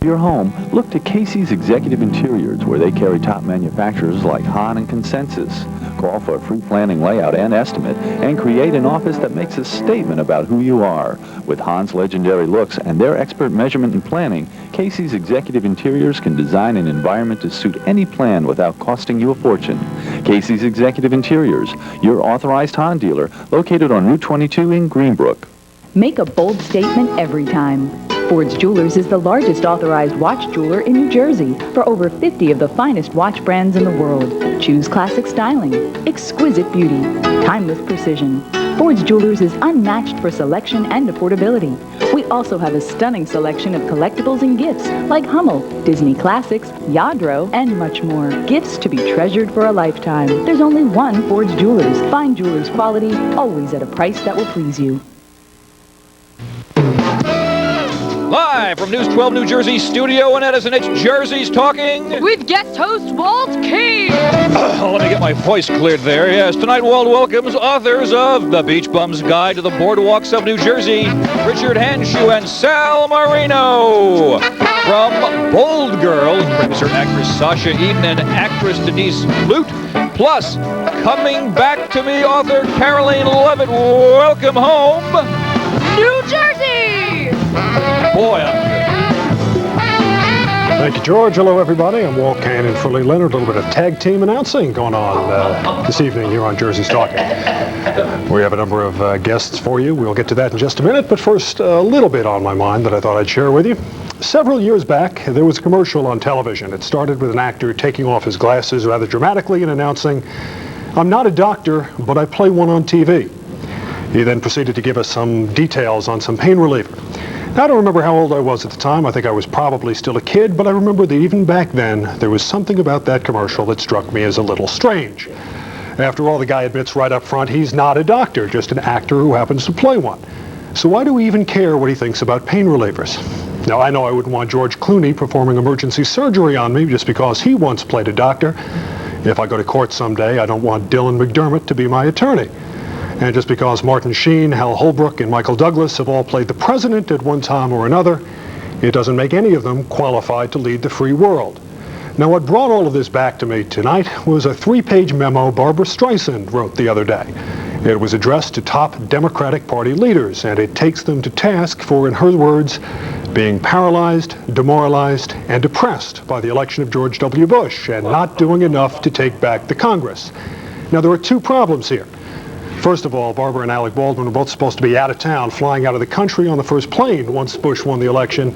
Your home, look to Casey's Executive Interiors, where they carry top manufacturers like Hahn and Consensus. Call for a free planning layout and estimate and create an office that makes a statement about who you are. With Hahn's legendary looks and their expert measurement and planning, Casey's Executive Interiors can design an environment to suit any plan without costing you a fortune. Casey's Executive Interiors, your authorized Hahn dealer, located on Route 22 in Greenbrook. Make a bold statement every time. Ford's Jewelers is the largest authorized watch jeweler in New Jersey for over 50 of the finest watch brands in the world. Choose classic styling, exquisite beauty, timeless precision. Ford's Jewelers is unmatched for selection and affordability. We also have a stunning selection of collectibles and gifts like Hummel, Disney Classics, Yadro, and much more. Gifts to be treasured for a lifetime. There's only one Ford's Jewelers. Fine jewelers quality, always at a price that will please you. Live from News 12 New Jersey studio in Edison, it's Jersey's Talking. With guest host Walt Kane. Let me get my voice cleared there. Yes, tonight Walt welcomes authors of The Beach Bum's Guide to the Boardwalks of New Jersey, Richard Handschuch and Sal Marino. From Bold Girls, producer and actress Sasha Eden and actress Denise Lute. Plus, coming back to me, author Caroline Leavitt. Welcome home, New Jersey! Boy, I'm good. Thank you, George. Hello, everybody. I'm Walt Kane and Frilly Leonard. A little bit of tag team announcing going on this evening here on Jersey's Talking. We have a number of guests for you. We'll get to that in just a minute. But first, a little bit on my mind that I thought I'd share with you. Several years back, there was a commercial on television. It started with an actor taking off his glasses rather dramatically and announcing, "I'm not a doctor, but I play one on TV." He then proceeded to give us some details on some pain reliever. Now, I don't remember how old I was at the time. I think I was probably still a kid, but I remember that even back then, there was something about that commercial that struck me as a little strange. After all, the guy admits right up front he's not a doctor, just an actor who happens to play one. So why do we even care what he thinks about pain relievers? Now, I know I wouldn't want George Clooney performing emergency surgery on me just because he once played a doctor. If I go to court someday, I don't want Dylan McDermott to be my attorney. And just because Martin Sheen, Hal Holbrook, and Michael Douglas have all played the president at one time or another, it doesn't make any of them qualified to lead the free world. Now, what brought all of this back to me tonight was a 3-page memo Barbra Streisand wrote the other day. It was addressed to top Democratic Party leaders, and it takes them to task for, in her words, being paralyzed, demoralized, and depressed by the election of George W. Bush and not doing enough to take back the Congress. Now, there are two problems here. First of all, Barbara and Alec Baldwin were both supposed to be out of town, flying out of the country on the first plane once Bush won the election.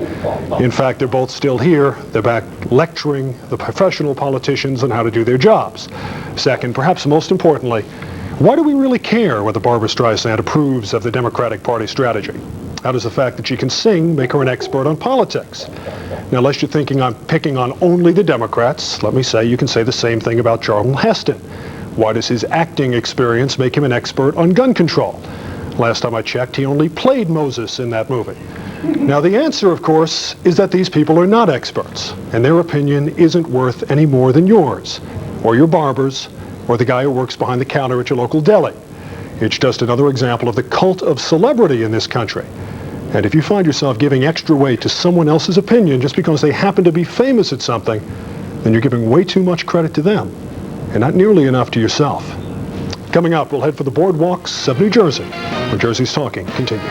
In fact, they're both still here. They're back lecturing the professional politicians on how to do their jobs. Second, perhaps most importantly, why do we really care whether Barbra Streisand approves of the Democratic Party strategy? How does the fact that she can sing make her an expert on politics? Now, unless you're thinking I'm picking on only the Democrats, let me say you can say the same thing about Charlton Heston. Why does his acting experience make him an expert on gun control? Last time I checked, he only played Moses in that movie. Now, the answer, of course, is that these people are not experts, and their opinion isn't worth any more than yours, or your barber's, or the guy who works behind the counter at your local deli. It's just another example of the cult of celebrity in this country. And if you find yourself giving extra weight to someone else's opinion just because they happen to be famous at something, then you're giving way too much credit to them, and not nearly enough to yourself. Coming up, we'll head for the Boardwalks of New Jersey, where Jersey's Talking continues.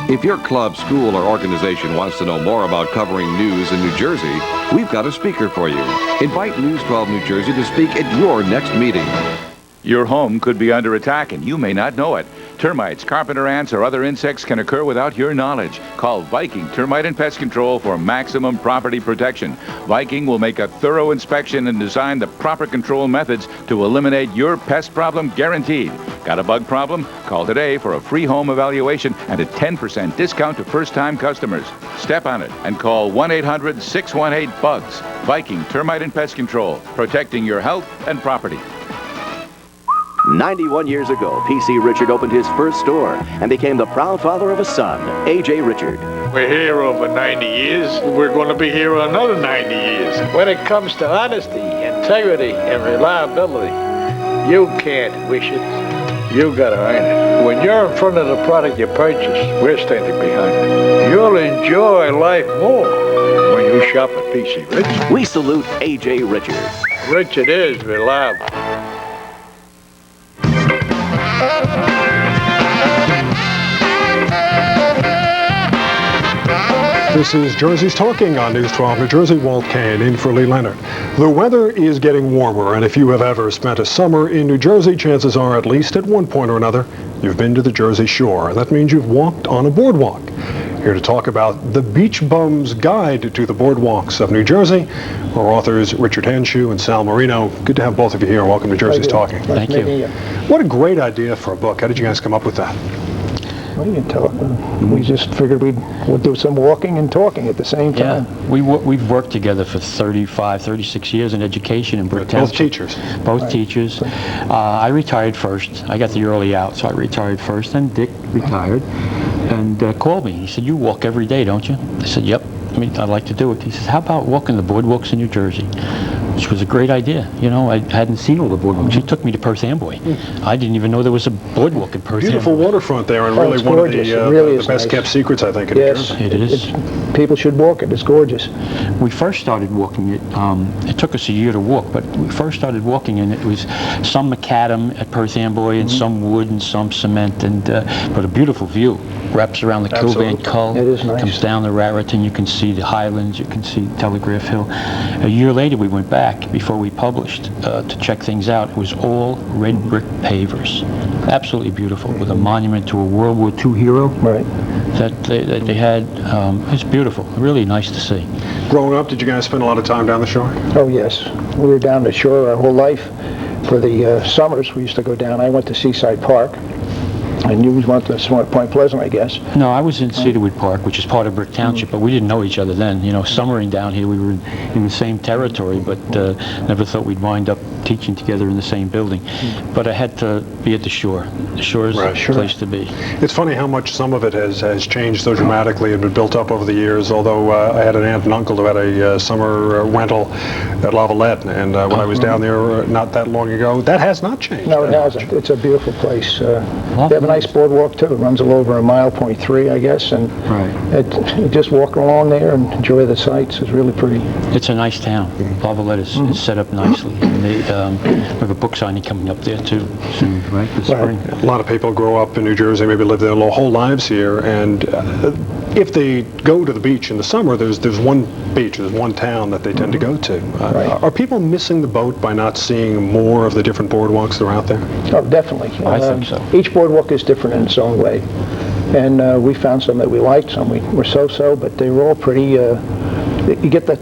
If your club, school, or organization wants to know more about covering news in New Jersey, we've got a speaker for you. Invite News 12 New Jersey to speak at your next meeting. Your home could be under attack and you may not know it. Termites, carpenter ants, or other insects can occur without your knowledge. Call Viking Termite and Pest Control for maximum property protection. Viking will make a thorough inspection and design the proper control methods to eliminate your pest problem guaranteed. Got a bug problem? Call today for a free home evaluation and a 10% discount to first-time customers. Step on it and call 1-800-618-BUGS. Viking Termite and Pest Control, protecting your health and property. 91 years ago, P.C. Richard opened his first store and became the proud father of a son, A.J. Richard. We're here over 90 years. We're going to be here another 90 years. When it comes to honesty, integrity, and reliability, you can't wish it. You got to earn it. When you're in front of the product you purchase, we're standing behind it. You'll enjoy life more when you shop at PC Richard. We salute A.J. Richard. Richard is reliable. This is Jersey's Talking on News 12 New Jersey. Walt Kane in for Lee Leonard. The weather is getting warmer, and if you have ever spent a summer in New Jersey, chances are at least at one point or another, you've been to the Jersey Shore, and that means you've walked on a boardwalk. Here to talk about the Beach Bum's Guide to the Boardwalks of New Jersey are authors Richard Handschuch and Sal Marino. Good to have both of you here. Welcome to Jersey's Talking. Thank you. What a great idea for a book. How did you guys come up with that? Well, you can tell. We just figured we'd do some walking and talking at the same time. Yeah, we've worked together for 35, 36 years in education in Bricktown. Both teachers. Both teachers. I retired first. I got the early out, so I retired first. Then Dick retired and called me. He said, "You walk every day, don't you?" I said, "Yep. I'd like to do it." He says, "How about walking the boardwalks in New Jersey?" Which was a great idea. You know, I hadn't seen all the boardwalks. He took me to Perth Amboy. I didn't even know there was a boardwalk in Perth Beautiful Amboy. waterfront there, and really one gorgeous. of the best kept secrets, I think, in New Jersey. It is. People should walk it. It's gorgeous. We first started walking it. It took us a year to walk, but we first started walking, and it was some macadam at Perth Amboy, and some wood, and some cement, and but a beautiful view. Wraps around the Kilvan Cull. It is nice. Comes down the Raritan. You can see the Highlands. You can see Telegraph Hill. A year later, we went back before we published to check things out. It was all red brick pavers. Absolutely beautiful, with a monument to a World War II hero. Right. That they had. It's beautiful. Really nice to see. Growing up, did you guys spend a lot of time down the shore? Oh, yes. We were down the shore our whole life. For the summers, we used to go down. I went to Seaside Park. And you went to Point Pleasant, I guess. No, I was in Cedarwood Park, which is part of Brick Township, but we didn't know each other then. You know, summering down here, we were in the same territory, but never thought we'd wind up teaching together in the same building. But I had to be at the shore. The shore is the place to be. It's funny how much some of it has changed so dramatically and been built up over the years, although I had an aunt and uncle who had a summer rental at Lavalette, and when I was down there not that long ago, that has not changed. No, it hasn't. It's a beautiful place. They have a nice boardwalk too. It runs a little over 1.3 miles, I guess, and you just walk along there and enjoy the sights. It's really pretty. It's a nice town. Lavalette is set up nicely. And they have a book signing coming up there too soon, right? This spring. A lot of people grow up in New Jersey, maybe live their whole lives here, and if they go to the beach in the summer, there's one beach, there's one town that they tend to go to. Are people missing the boat by not seeing more of the different boardwalks that are out there? Oh, definitely. I think so. Each boardwalk is different in its own way. And we found some that we liked, some we were so-so, but they were all pretty, you get that,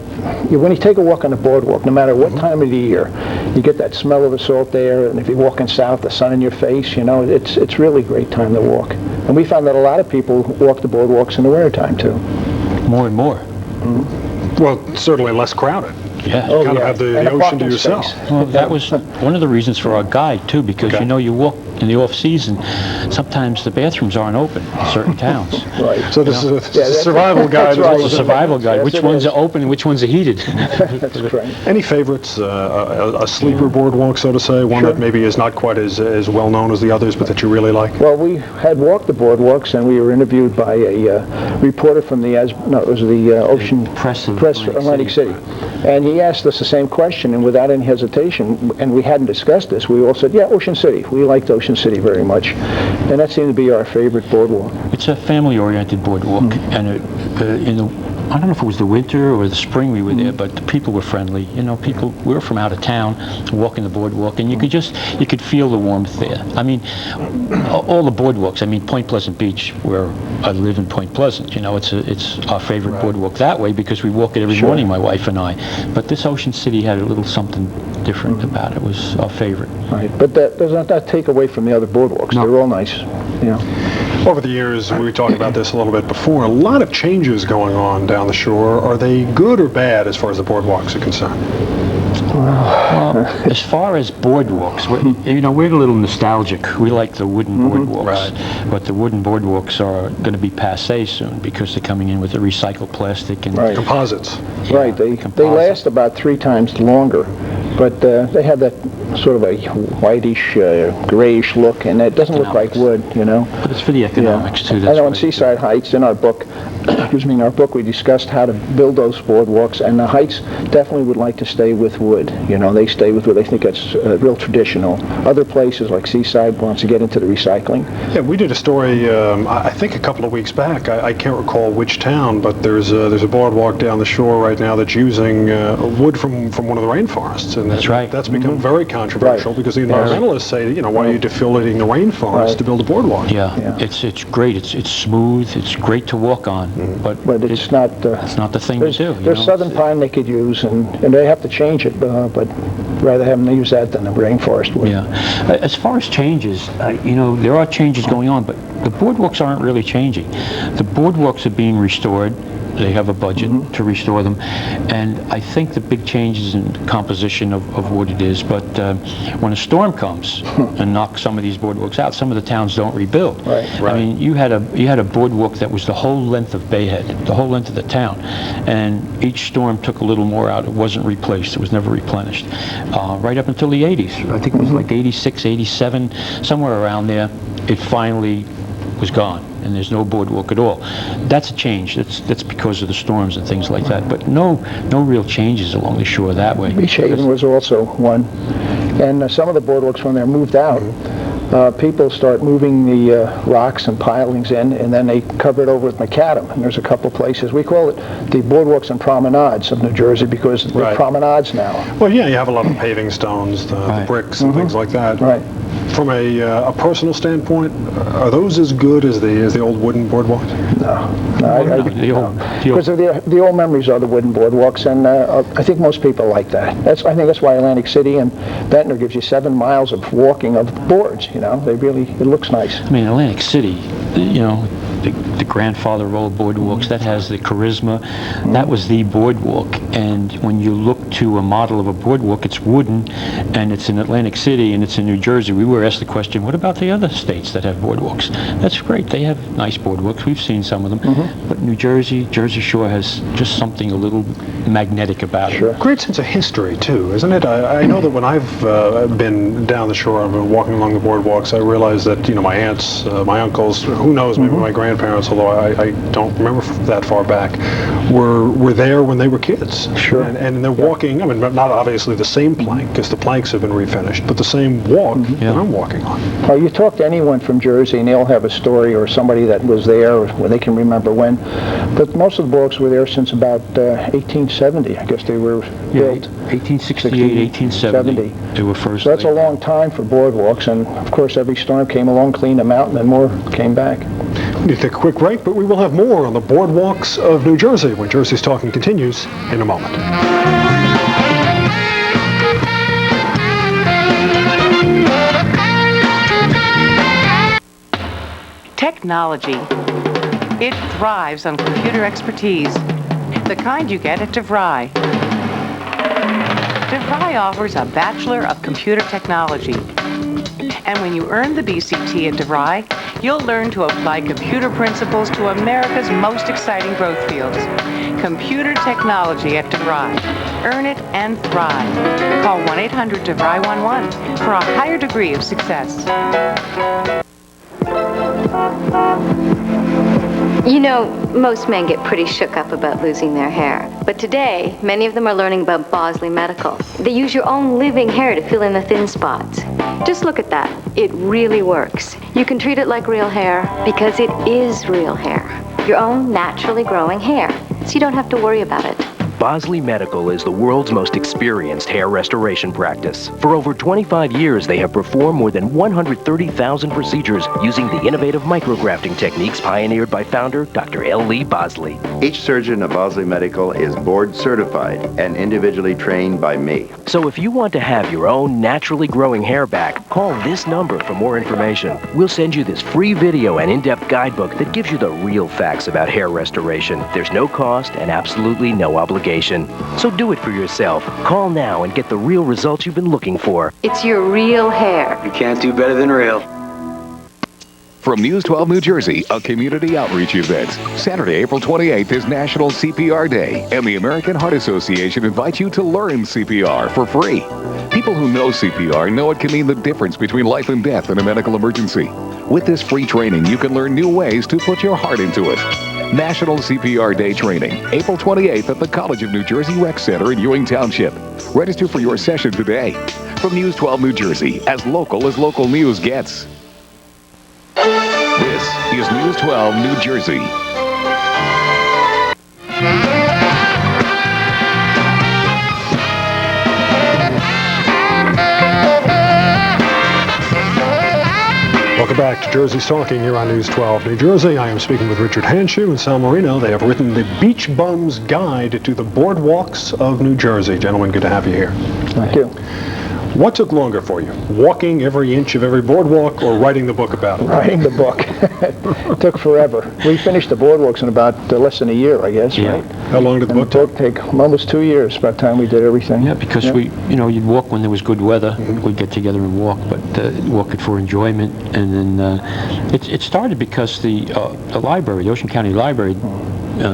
when you take a walk on the boardwalk, no matter what time of the year, you get that smell of the salt air, and if you're walking south, the sun in your face, you know, it's really a great time to walk. And we found that a lot of people walk the boardwalks in the wintertime, too. More and more. Well, certainly less crowded. Yeah. You kind of have the ocean to yourself. Well, that was one of the reasons for our guide, too, because, you know, you walk in the off-season, sometimes the bathrooms aren't open in certain towns. Right. So this is a survival guide. It's a survival guide. Which ones are open and which ones are heated. That's correct. Any favorites, a sleeper boardwalk, so to say, one that maybe is not quite as well known as the others, but that you really like? Well, we had walked the boardwalks, and we were interviewed by a reporter from the Ocean Press Atlantic City. And he asked us the same question, and without any hesitation, and we hadn't discussed this, we all said, yeah, Ocean City. We liked Ocean City very much. And that seemed to be our favorite boardwalk. It's a family-oriented boardwalk, and I don't know if it was the winter or the spring we were there, but the people were friendly. You know, we were from out of town, walking the boardwalk, and you could feel the warmth there. I mean, all the boardwalks. I mean, Point Pleasant Beach, where I live in Point Pleasant. You know, it's our favorite boardwalk that way because we walk it every morning, my wife and I. But this Ocean City had a little something different about it. It was our favorite. Right, but that does not take away from the other boardwalks. No. They're all nice. Yeah. Over the years, we talked about this a little bit before, a lot of changes going on down the shore. Are they good or bad as far as the boardwalks are concerned? Well, As far as boardwalks, we're a little nostalgic. We like the wooden boardwalks, but the wooden boardwalks are going to be passé soon because they're coming in with the recycled plastic and composites. Yeah, Right, they last about 3 times longer, but they have that sort of a whitish, grayish look, and it doesn't look like wood, But it's for the economics too. I That's know in why- Seaside Heights, in our book, we discussed how to build those boardwalks, and the Heights definitely would like to stay with wood. They stay with wood. They think that's real traditional. Other places like Seaside wants to get into the recycling. Yeah, we did a story, I think a couple of weeks back. I can't recall which town, but there's a boardwalk down the shore right now that's using wood from one of the rainforests, and that's right. That's become very controversial because the environmentalists say, why are you defoliating the rainforest to build a boardwalk? Yeah, it's great. It's smooth. It's great to walk on, but it's not. It's not the thing to do. There's southern pine they could use, and they have to change it, but rather have them use that than the rainforest wood. Yeah. As far as changes, there are changes going on, but the boardwalks aren't really changing. The boardwalks are being restored. They have a budget to restore them, and I think the big change is in the composition of what it is. But when a storm comes and knocks some of these boardwalks out, some of the towns don't rebuild. Right. I mean, you had a boardwalk that was the whole length of Bayhead, the whole length of the town, and each storm took a little more out. It wasn't replaced. It was never replenished. Right up until the 80s. I think it was like 86, 87, somewhere around there. It finally was gone, and there's no boardwalk at all. That's a change. That's because of the storms and things like that. But no real changes along the shore that way. Beach Haven was also one, and some of the boardwalks when they're moved out, people start moving the rocks and pilings in, and then they cover it over with macadam. And there's a couple places. We call it the boardwalks and promenades of New Jersey because they're promenades now. Well, yeah, you have a lot of paving stones, the bricks and things like that. Right. From a personal standpoint, are those as good as the old wooden boardwalks? No. Because the old memories are the wooden boardwalks, and I think most people like that. I think that's why Atlantic City and Ventnor gives you 7 miles of walking of boards. It looks nice. I mean, Atlantic City, the grandfather rolled boardwalks, that has the charisma. That was the boardwalk, and when you look to a model of a boardwalk, it's wooden, and it's in Atlantic City, and it's in New Jersey. We were asked the question, what about the other states that have boardwalks? That's great. They have nice boardwalks. We've seen some of them. But New Jersey Shore has just something a little magnetic about it. Great sense of history, too, isn't it? I know that when I've been down the shore, I've been walking along the boardwalks, I realize that, my aunts, my uncles, who knows, maybe my grandparents, although I don't remember that far back, were there when they were kids. Sure. And they're walking, not obviously the same plank, because the planks have been refinished, but the same walk that I'm walking on. Well, you talk to anyone from Jersey, and they'll have a story or somebody that was there, or they can remember when. But most of the boardwalks were there since about 1870. I guess they were built. 1868, 1870. They were first. So that's a long time for boardwalks, and of course every storm came along, cleaned them out, and then more came back. We need to take a quick break, but we will have more on the boardwalks of New Jersey when Jersey's Talking continues in a moment. Technology. It thrives on computer expertise, the kind you get at DeVry. DeVry offers a Bachelor of Computer Technology. And when you earn the BCT at DeVry, you'll learn to apply computer principles to America's most exciting growth fields. Computer technology at DeVry. Earn it and thrive. Call 1-800-DeVry-11 for a higher degree of success. Most men get pretty shook up about losing their hair. But today, many of them are learning about Bosley Medical. They use your own living hair to fill in the thin spots. Just look at that. It really works. You can treat it like real hair because it is real hair. Your own naturally growing hair. So you don't have to worry about it. Bosley Medical is the world's most experienced hair restoration practice. For over 25 years, they have performed more than 130,000 procedures using the innovative micrografting techniques pioneered by founder Dr. L. Lee Bosley. Each surgeon of Bosley Medical is board certified and individually trained by me. So if you want to have your own naturally growing hair back, call this number for more information. We'll send you this free video and in-depth guidebook that gives you the real facts about hair restoration. There's no cost and absolutely no obligation. education. So do it for yourself. Call now and get the real results you've been looking for. It's your real hair. You can't do better than real. From News 12 New Jersey, a community outreach event. Saturday, April 28th is National CPR Day, and the American Heart Association invites you to learn CPR for free. People who know CPR know it can mean the difference between life and death in a medical emergency. With this free training, you can learn new ways to put your heart into it. National CPR Day training, April 28th at the College of New Jersey Rec Center in Ewing Township. Register for your session today. From News 12 New Jersey, as local news gets. This is News 12 New Jersey. Welcome back to Jersey's Talking here on News 12 New Jersey. I am speaking with Richard Handschuch and Sal Marino. They have written the Beach Bums Guide to the Boardwalks of New Jersey. Gentlemen, good to have you here. Thank you. What took longer for you? Walking every inch of every boardwalk or writing the book about it? Writing the book. It took forever. We finished the boardwalks in about less than a year, I guess, right? How long did the book take? Almost 2 years by the time we did everything. Yeah, because you'd walk when there was good weather. We'd get together and walk, but walk it for enjoyment. And then it started because the library, the Ocean County Library,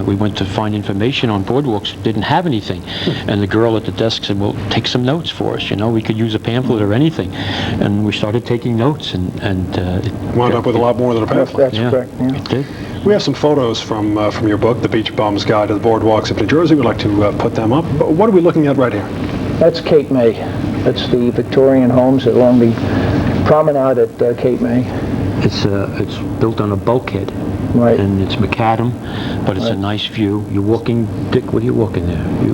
we went to find information on boardwalks, didn't have anything. And the girl at the desk said, well, take some notes for us. We could use a pamphlet or anything. And we started taking notes, and it wound up with a lot more than a pamphlet. That's correct. Yeah. It did. We have some photos from your book, The Beach Bums Guide to the Boardwalks of New Jersey. We'd like to put them up. But what are we looking at right here? That's Cape May. That's the Victorian homes along the promenade at Cape May. It's built on a bulkhead. Right. And it's macadam, but it's a nice view. You're walking, Dick, what are you walking there? You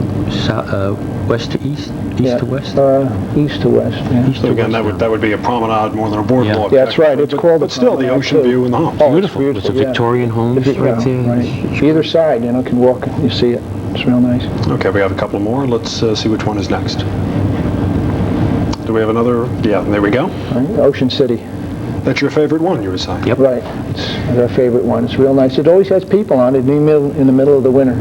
west to east? East to west? East to west, yeah. So again, that would be a promenade more than a boardwalk. Yeah, that's right. It's called but still, the ocean view and the homes. Oh, beautiful. It's a Victorian homes right there. Right. Either side, can walk, you see it. It's real nice. Okay, we have a couple more. Let's see which one is next. Do we have another? Yeah, there we go. Right. Ocean City. That's your favorite one, you were saying? Yep. Right. It's our favorite one. It's real nice. It always has people on it in the middle of the winter.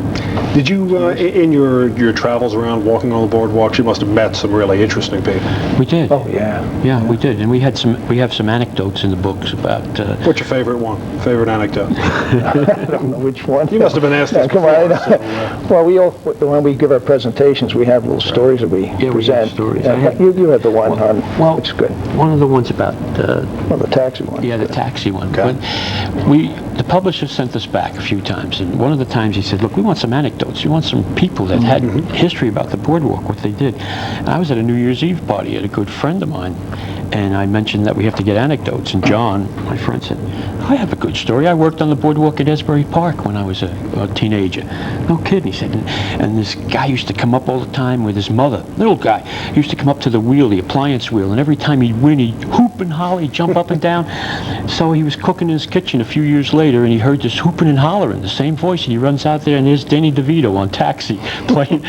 Did you, in your travels around walking on the boardwalks, you must have met some really interesting people? We did. Oh, yeah. Yeah, we did. And we have some anecdotes in the books about... What's your favorite one? Favorite anecdote? I don't know which one. You must have been asked this before. Well, when we give our presentations, we have little stories that we present. We have stories. You have the one on... Well, it's good. One of the ones about... the taxi one. Yeah, the taxi one. Okay. The publisher sent us back a few times, and one of the times he said, look, we want some anecdotes. We want some people that had history about the boardwalk, what they did. And I was at a New Year's Eve party at a good friend of mine, and I mentioned that we have to get anecdotes, and John, my friend, said, I have a good story. I worked on the boardwalk at Esbury Park when I was a teenager. No kidding, he said. And this guy used to come up all the time with his mother, little guy. He used to come up to the wheel, the appliance wheel, and every time he'd win, he'd hoop and holler, he'd jump up and down. So he was cooking in his kitchen a few years later, and he heard this hooping and hollering, the same voice, and he runs out there, and there's Danny DeVito on Taxi, playing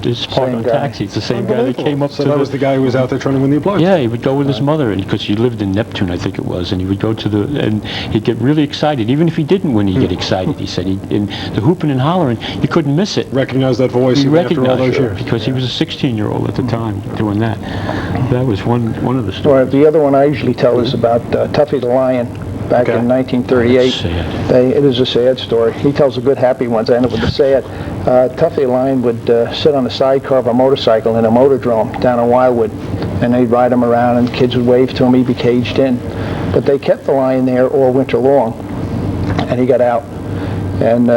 this part on Taxi. It's the same guy that came up to that was the guy who was out there trying to win the applause. Yeah, he would go with his mother, and because he lived in Neptune, I think it was, and he would go to and he'd get really excited. Even if he didn't win, he'd get excited, he said. And the hooping and hollering, you couldn't miss it. Recognize that voice he after all those years. Because he was a 16-year-old at the time doing that. That was one of the stories. Well, the other one I usually tell is about Tuffy the Lion. Back in 1938. It is a sad story. He tells the good, happy ones. I end up with the sad. Tuffy the Lion would sit on the sidecar of a motorcycle in a motordrome down in Wildwood, and they'd ride him around, and kids would wave to him. He'd be caged in. But they kept the lion there all winter long, and he got out. And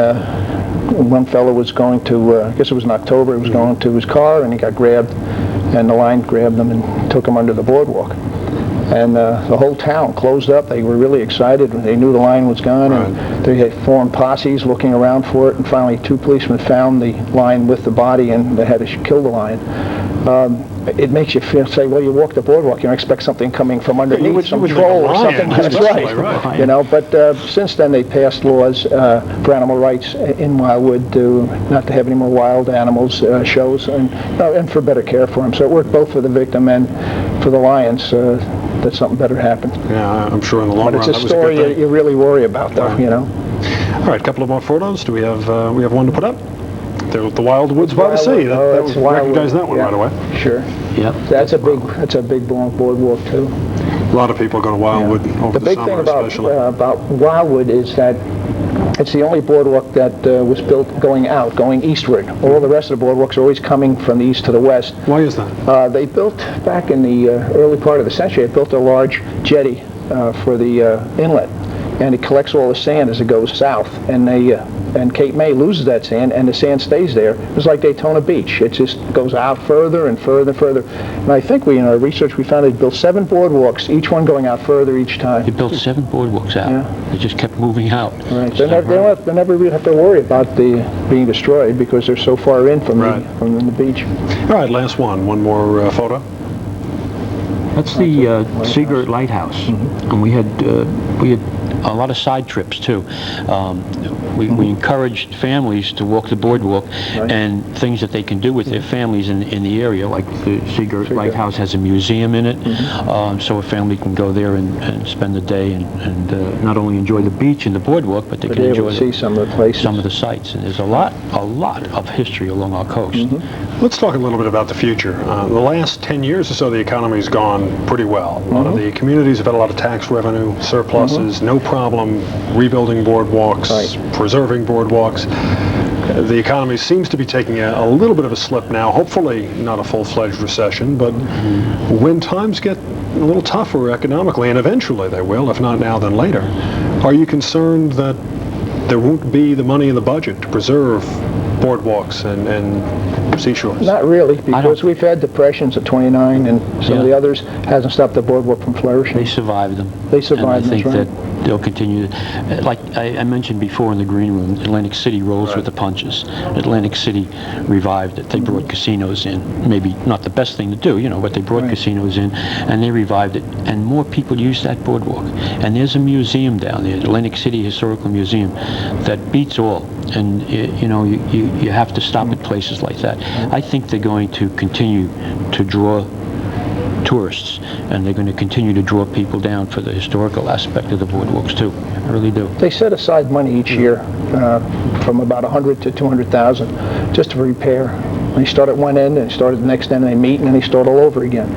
one fellow was going to, I guess it was in October, he was going to his car, and he got grabbed, and the lion grabbed him and took him under the boardwalk. And the whole town closed up. They were really excited. They knew the lion was gone, and they had formed posses looking around for it. And finally, 2 policemen found the lion with the body, and they had to kill the lion. It makes you say, well, you walk the boardwalk, you don't expect something coming from underneath, some troll or something. That's right. But since then, they passed laws for animal rights in Wildwood not to have any more wild animals shows, and for better care for them. So it worked both for the victim and for the lions. That something better happened. Yeah, I'm sure in the long run. But it's a story you really worry about, though. All right, a couple of more photos. Do we have one to put up? there with the Wildwoods by the Sea. That was, recognize that one right away. Sure. Yep. That's a big long boardwalk too. A lot of people go to Wildwood over the summer, especially. The big thing about Wildwood is that it's the only boardwalk that was built going eastward. All the rest of the boardwalks are always coming from the east to the west. Why is that? They built, back in the early part of the century, they built a large jetty for the inlet, and it collects all the sand as it goes south, and Cape May loses that sand, and the sand stays there. It's like Daytona Beach. It just goes out further and further and further. And I think in our research, we found they built 7 boardwalks, each one going out further each time. They built 7 boardwalks out. Yeah. They just kept moving out. Right. They never really have to worry about being destroyed because they're so far in from the beach. All right, last one. One more photo. That's the Seagirt Lighthouse, and we had a lot of side trips too. We encouraged families to walk the boardwalk and things that they can do with their families in the area, like the Seagirt Lighthouse has a museum in it, so a family can go there and spend the day and not only enjoy the beach and the boardwalk, but they can enjoy see some of the places, some of the sights. And there's a lot of history along our coast. Let's talk a little bit about the future. The last 10 years or so, the economy's gone pretty well. A lot of the communities have had a lot of tax revenue, surpluses, no problem rebuilding boardwalks, preserving boardwalks. The economy seems to be taking a little bit of a slip now, hopefully not a full-fledged recession, but when times get a little tougher economically, and eventually they will, if not now then later, are you concerned that there won't be the money in the budget to preserve boardwalks and seashores? Not really, because we've had depressions of '29, and some of the others hasn't stopped the boardwalk from flourishing. They survived them. They survived them, I think that they'll continue. Like I mentioned before in the green room, Atlantic City rolls with the punches. Atlantic City revived it. They brought casinos in. Maybe not the best thing to do, but they brought casinos in, and they revived it. And more people use that boardwalk. And there's a museum down there, the Atlantic City Historical Museum, that beats all. And you have to stop at places like that. I think they're going to continue to draw tourists, and they're going to continue to draw people down for the historical aspect of the boardwalks too. I really do. They set aside money each year from about 100 to 200,000 just to repair. They start at one end and start at the next end, and they meet, and then they start all over again.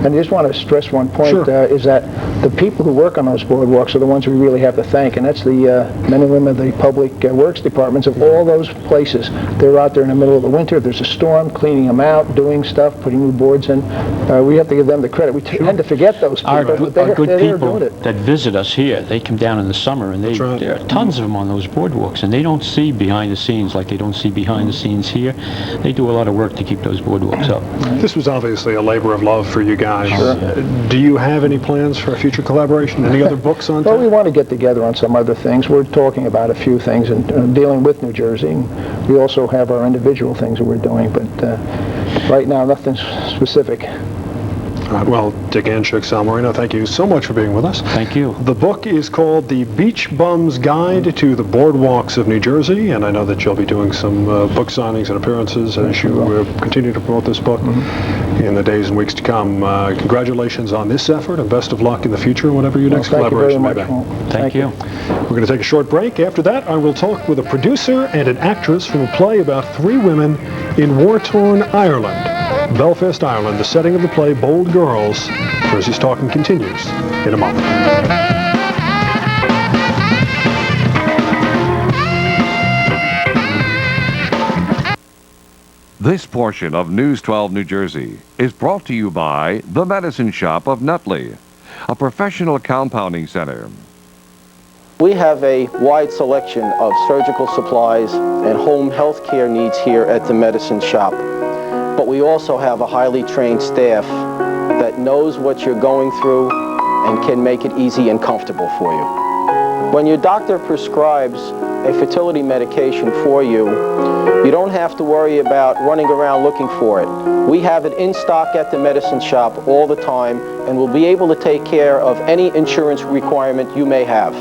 And I just want to stress one point, is that the people who work on those boardwalks are the ones we really have to thank, and that's the men and women of the public works departments of all those places. They're out there in the middle of the winter. There's a storm, cleaning them out, doing stuff, putting new boards in. We have to give them the credit. We tend to forget those people. Our good people that visit us here, they come down in the summer, and there are tons of them on those boardwalks, and they don't see behind the scenes like they don't see behind the scenes here. They do a lot of work to keep those boardwalks up. This was obviously a labor of love for you guys. Do you have any plans for a future collaboration? Any other books on Well, we want to get together on some other things. We're talking about a few things and dealing with New Jersey. And we also have our individual things that we're doing, but right now, nothing specific. Well, Dick Handschuch, Sal Marino, thank you so much for being with us. Thank you. The book is called The Beach Bum's Guide to the Boardwalks of New Jersey, and I know that you'll be doing some book signings and appearances as you continue to promote this book in the days and weeks to come. Congratulations on this effort, and best of luck in the future, whatever your next collaboration may be. Thank you. We're going to take a short break. After that, I will talk with a producer and an actress from a play about 3 women in war-torn Ireland. Belfast, Ireland, the setting of the play Bold Girls. Jersey's Talking continues in a moment. This portion of News 12 New Jersey is brought to you by The Medicine Shop of Nutley, a professional compounding center. We have a wide selection of surgical supplies and home health care needs here at the Medicine Shop. But we also have a highly trained staff that knows what you're going through and can make it easy and comfortable for you. When your doctor prescribes a fertility medication for you, you don't have to worry about running around looking for it. We have it in stock at the Medicine Shop all the time, and we'll be able to take care of any insurance requirement you may have.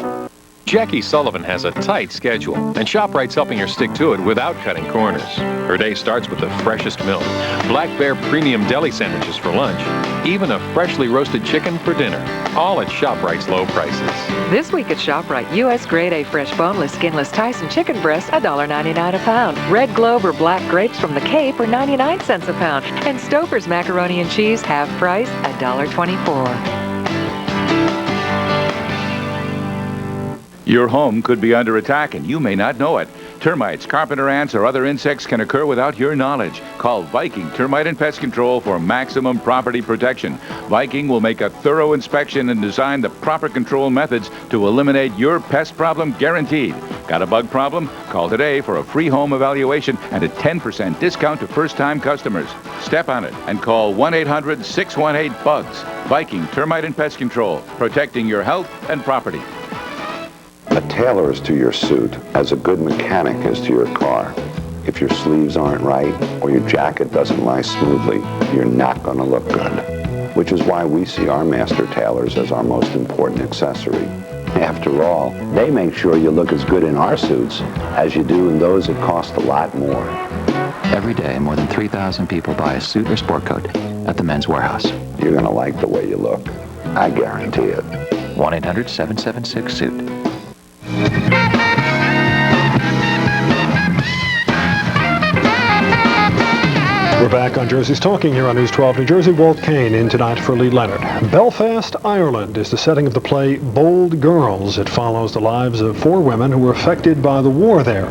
Jackie Sullivan has a tight schedule, and ShopRite's helping her stick to it without cutting corners. Her day starts with the freshest milk, Black Bear premium deli sandwiches for lunch, even a freshly roasted chicken for dinner, all at ShopRite's low prices. This week at ShopRite, U.S. Grade A fresh boneless skinless Tyson chicken breasts, $1.99 a pound. Red Globe or black grapes from the Cape are 99 cents a pound. And Stouffer's macaroni and cheese, half price, $1.24. Your home could be under attack and you may not know it. Termites, carpenter ants, or other insects can occur without your knowledge. Call Viking Termite and Pest Control for maximum property protection. Viking will make a thorough inspection and design the proper control methods to eliminate your pest problem guaranteed. Got a bug problem? Call today for a free home evaluation and a 10% discount to first-time customers. Step on it and call 1-800-618-BUGS. Viking Termite and Pest Control, protecting your health and property. A tailor is to your suit as a good mechanic is to your car. If your sleeves aren't right or your jacket doesn't lie smoothly, you're not going to look good. Which is why we see our master tailors as our most important accessory. After all, they make sure you look as good in our suits as you do in those that cost a lot more. Every day, more than 3,000 people buy a suit or sport coat at the Men's Warehouse. You're going to like the way you look. I guarantee it. 1-800-776-SUIT. We're back on Jersey's Talking here on News 12 New Jersey. Walt Kane in tonight for Lee Leonard. Belfast, Ireland is the setting of the play Bold Girls. It follows the lives of 4 women who were affected by the war there.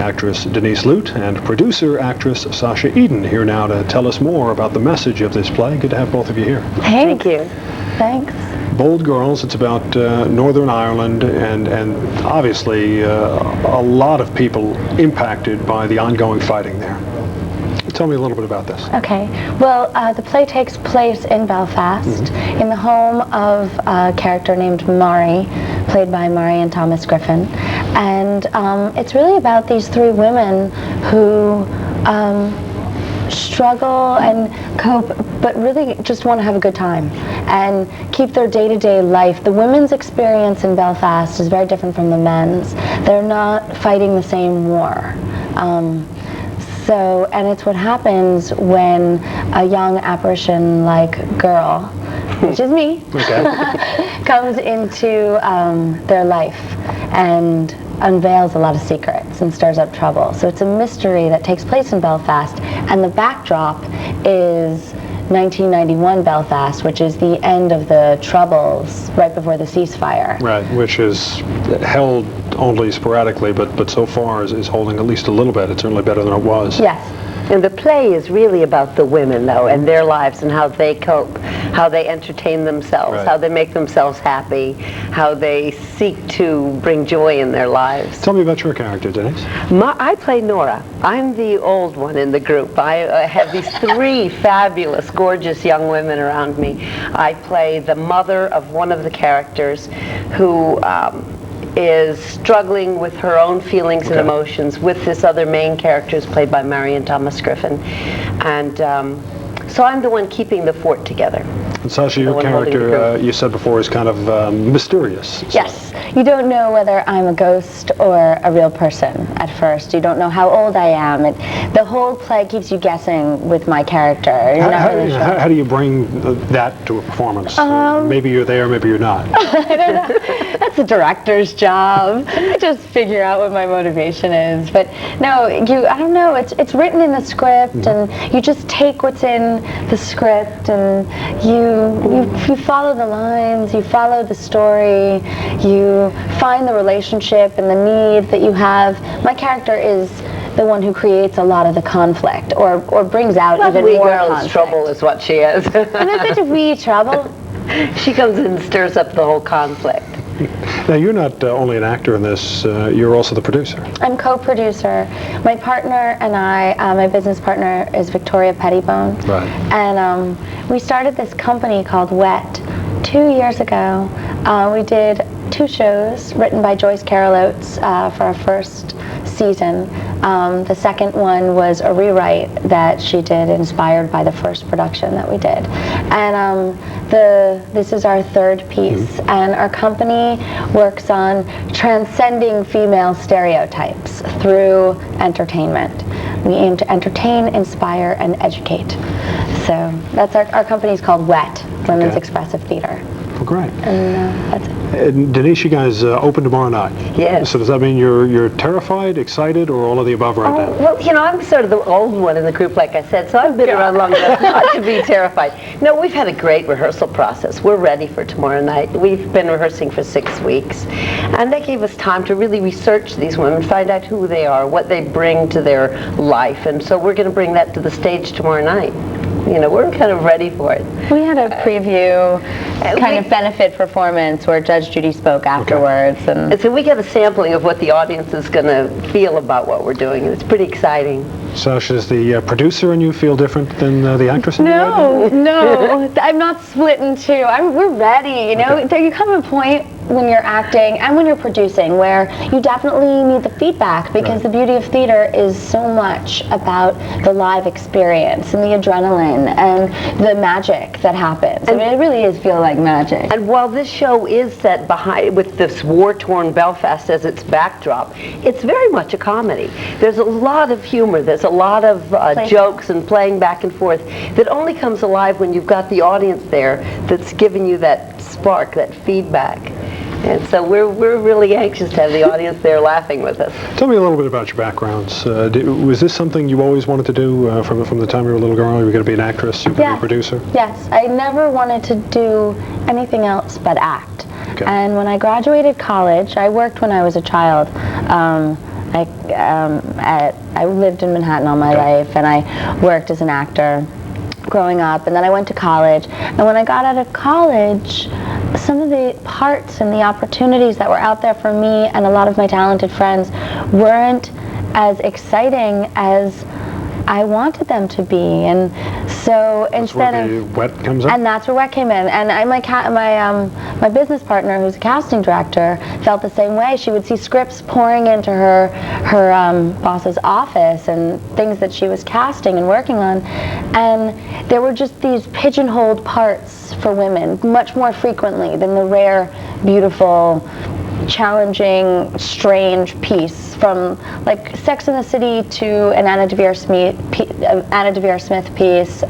Actress Denise Lute and producer actress Sasha Eden here now to tell us more about the message of this play. Good to have both of you here. Thank you. Thanks. Bold Girls, it's about Northern Ireland and obviously a lot of people impacted by the ongoing fighting there. Tell me a little bit about this. Okay. Well, the play takes place in Belfast, in the home of a character named Mari, played by Marion Thomas Griffin. And it's really about these 3 women who struggle and cope, but really just want to have a good time and keep their day-to-day life. The women's experience in Belfast is very different from the men's. They're not fighting the same war. And it's what happens when a young apparition-like girl, which is me, comes into their life and unveils a lot of secrets and stirs up trouble. So it's a mystery that takes place in Belfast, and the backdrop is 1991 Belfast, which is the end of the Troubles, right before the ceasefire. Right, which is held only sporadically, but so far is holding at least a little bit. It's certainly better than it was. Yes. And the play is really about the women, though, and their lives and how they cope, how they entertain themselves, how they make themselves happy, how they seek to bring joy in their lives. Tell me about your character, Denise. I play Nora. I'm the old one in the group. I have these 3 fabulous, gorgeous young women around me. I play the mother of one of the characters who is struggling with her own feelings and emotions with this other main character who's played by Marion Thomas Griffin. And so I'm the one keeping the fort together. And Sasha, your character, you said before, is kind of mysterious. Yes. You don't know whether I'm a ghost or a real person at first. You don't know how old I am. The whole play keeps you guessing with my character. You're not really sure. How do you bring that to a performance? Maybe you're there, maybe you're not. I don't know. That's the director's job. I just figure out what my motivation is. But no, I don't know. It's written in the script, and you just take what's in the script, and you follow the lines, you follow the story, you find the relationship and the need that you have. My character is the one who creates a lot of the conflict, or brings out even more conflict. Trouble is what she is. And a bit of wee trouble. She comes in and stirs up the whole conflict. Now, you're not only an actor in this, you're also the producer. I'm co-producer. My partner and I, my business partner is Victoria Pettibone. Right. And we started this company called Wet 2 years ago. We did 2 shows written by Joyce Carol Oates for our first season. The second one was a rewrite that she did, inspired by the first production that we did. And this is our third piece, and our company works on transcending female stereotypes through entertainment. We aim to entertain, inspire, and educate. So that's our company's called WET, Women's Expressive Theater. Well, great. And that's it. And Denise, you guys open tomorrow night. Yes. So does that mean you're terrified, excited, or all of the above right now? Well, you know, I'm sort of the old one in the group, like I said, so I've been around long enough not to be terrified. No, we've had a great rehearsal process. We're ready for tomorrow night. We've been rehearsing for 6 weeks, and that gave us time to really research these women, find out who they are, what they bring to their life, and so we're going to bring that to the stage tomorrow night. You know, we're kind of ready for it. We had a preview kind of benefit performance where Judge Judy spoke afterwards. And so we get a sampling of what the audience is going to feel about what we're doing, and it's pretty exciting. Sasha, is the producer and you feel different than the actress in you? No, I'm not split in two. We're ready, you know. There you come to a point when you're acting and when you're producing where you definitely need the feedback, because the beauty of theater is so much about the live experience and the adrenaline and the magic that happens. I mean, it really is feel like magic. And while this show is set behind with this war-torn Belfast as its backdrop, it's very much a comedy. There's a lot of humor, there's a lot of jokes and playing back and forth that only comes alive when you've got the audience there that's giving you that spark, that feedback. And so we're really anxious to have the audience there laughing with us. Tell me a little bit about your backgrounds. Was this something you always wanted to do from the time you were a little girl? You were going to be an actress, you were going to be a producer? Yes, I never wanted to do anything else but act. And when I graduated college, I worked when I was a child. I lived in Manhattan all my life, and I worked as an actor growing up, and then I went to college. And when I got out of college, some of the parts and the opportunities that were out there for me and a lot of my talented friends weren't as exciting as I wanted them to be, and so instead of WET comes in? And that's where WET came in. And my business partner, who's a casting director, felt the same way. She would see scripts pouring into her boss's office and things that she was casting and working on, and there were just these pigeonholed parts for women much more frequently than the rare, beautiful, challenging, strange piece, from like Sex and the City to an Anna Deavere Smith piece,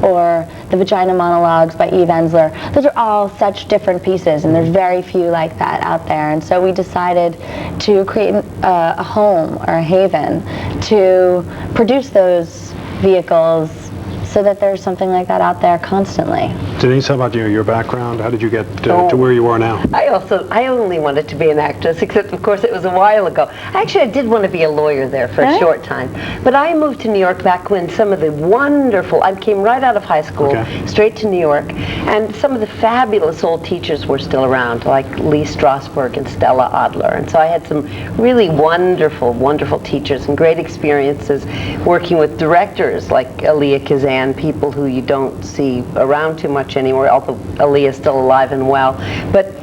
or the Vagina Monologues by Eve Ensler. Those are all such different pieces, and there's very few like that out there. And so we decided to create a home or a haven to produce those vehicles so that there's something like that out there constantly. Denise, how about you? Your background? How did you get to where you are now? I only wanted to be an actress, except of course it was a while ago. Actually, I did want to be a lawyer there for a short time. But I moved to New York back when some of the wonderful, I came right out of high school, straight to New York, and some of the fabulous old teachers were still around, like Lee Strasberg and Stella Adler. And so I had some really wonderful, wonderful teachers and great experiences working with directors like Elia Kazan, people who you don't see around too much anymore, although Aaliyah's still alive and well. But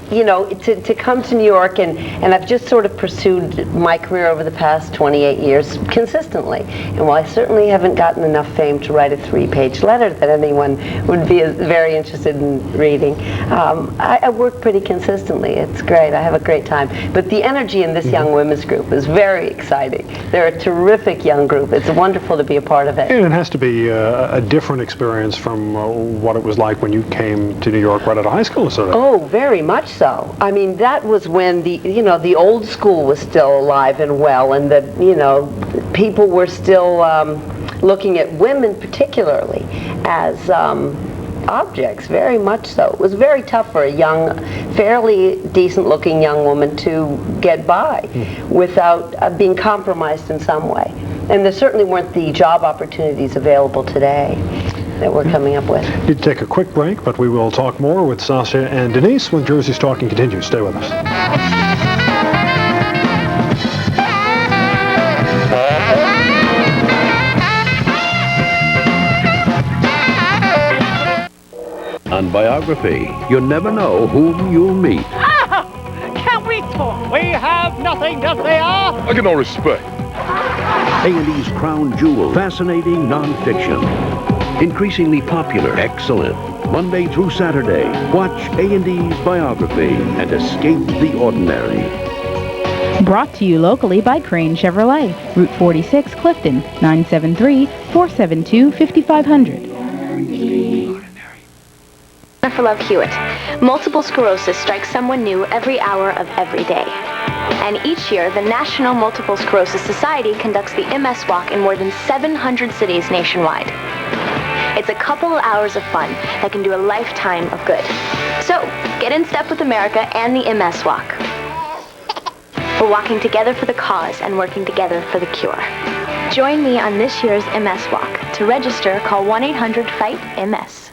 to come to New York, and I've just sort of pursued my career over the past 28 years consistently. And while I certainly haven't gotten enough fame to write a 3-page letter that anyone would be very interested in reading, I work pretty consistently. It's great. I have a great time. But the energy in this young women's group is very exciting. They're a terrific young group. It's wonderful to be a part of it. And it has to be a different experience from what it was like when you came to New York right out of high school, sort of. Oh, very much so. I mean, that was when the old school was still alive and well, and people were still looking at women particularly as objects, very much so. It was very tough for a young, fairly decent-looking young woman to get by without being compromised in some way. And there certainly weren't the job opportunities available today that we're coming up with. Need to take a quick break, but we will talk more with Sasha and Denise when Jersey's Talking continues. Stay with us. On Biography, you never know whom you'll meet. Can we talk? We have nothing to fear. I get no respect. A&E's crown jewel, fascinating nonfiction. Increasingly popular, excellent. Monday through Saturday, watch A&E's biography and escape the ordinary. Brought to you locally by Crane Chevrolet, Route 46, Clifton, 973-472-5500. Jennifer Love Hewitt. Multiple sclerosis strikes someone new every hour of every day. And each year, the National Multiple Sclerosis Society conducts the MS Walk in more than 700 cities nationwide. It's a couple of hours of fun that can do a lifetime of good. So, get in step with America and the MS Walk. We're walking together for the cause and working together for the cure. Join me on this year's MS Walk. To register, call 1-800-FIGHT-MS.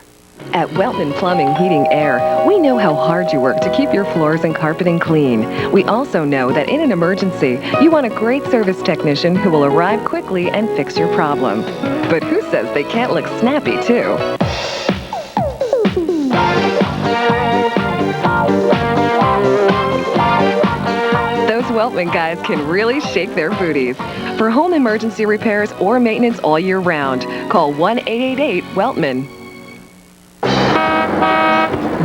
At Weltman Plumbing, Heating, Air, we know how hard you work to keep your floors and carpeting clean. We also know that in an emergency, you want a great service technician who will arrive quickly and fix your problem. But who says they can't look snappy, too? Those Weltman guys can really shake their booties. For home emergency repairs or maintenance all year round, call 1-888-WELTMAN.